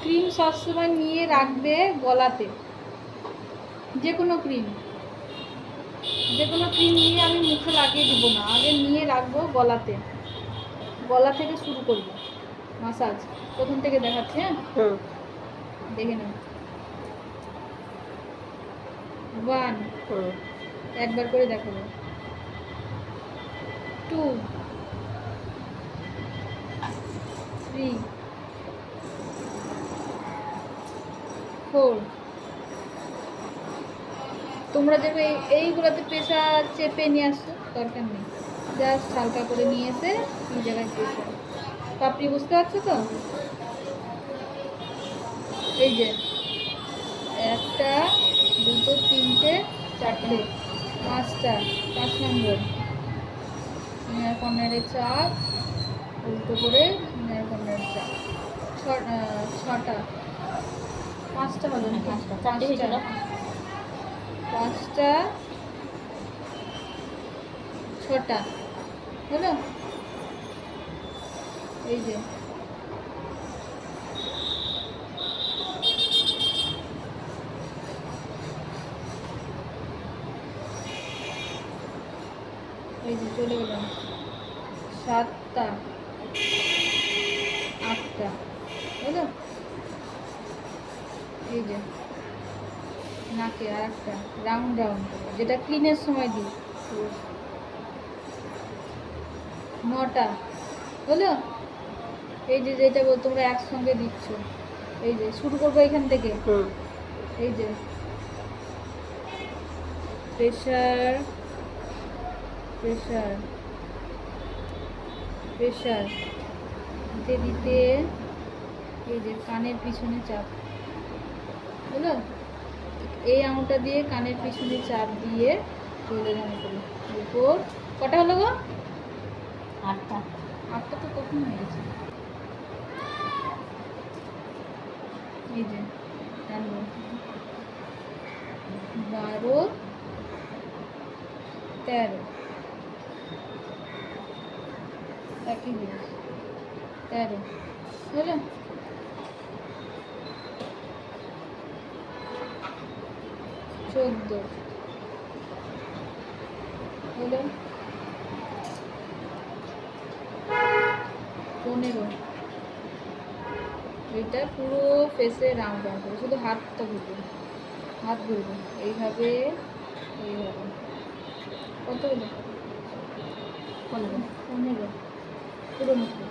Cream সবসময় নিয়ে রাখবে গলাতে, যে কোনো ক্রিম নিয়ে আমি মুখে লাগিয়ে দিব না, আগে নিয়ে রাখবো গলাতে, গলা থেকে শুরু করবো মাসাজ। প্রথম থেকে দেখাচ্ছি। হ্যাঁ, দেখে নাও। 1, একবার করে দেখাবো। 2, 3, 4। তোমরা যাবে এইগুলোতে প্রেশার চেপে নিয়ে আসছো, দরকার নেই, জাস্ট হালকা করে নিয়ে এসে এই জায়গায় প্রেশার। পাপড়ি বুঝতে পারছো তো? এই যে 1, 2, 3, 4, 5টা, 5 নম্বর ইনার কর্নারে চাপ, উল্টো করে ইনার কর্নারে চাপ। 6টা, 5টা হলো না, 5টা, 6টা হলো। এই যে চলে গেলাম। 7টা, 8টা হলো। এই যে নাকে আর একটা রাউন্ড করে, যেটা ক্লিনের সময় দিই। 9টা হলো। এই যে যেটা তোমরা একসঙ্গে দিচ্ছ, এই যে শুরু করবো এখান থেকে। এই যে প্রেশার প্রেশার প্রেশার দিতে দিতে এই যে কানের পিছনে চাপ হলো। এই আঙুলটা দিয়ে কানের পিছনে চাপ দিয়ে চলে যাবে উপর। কটা হলো গো? 8টা। 8টা তো কখন হয়ে গেছে। এই যে 12, 13 একই জিনিস। 13 হলো। 14 হলো। 15। এটা পুরো ফেসে রাউন্ড করে, শুধু হাতটা ঘুরবে, হাত ঘুরবে এইভাবে এইভাবে। কত হলো? 15 পুরো মুখে।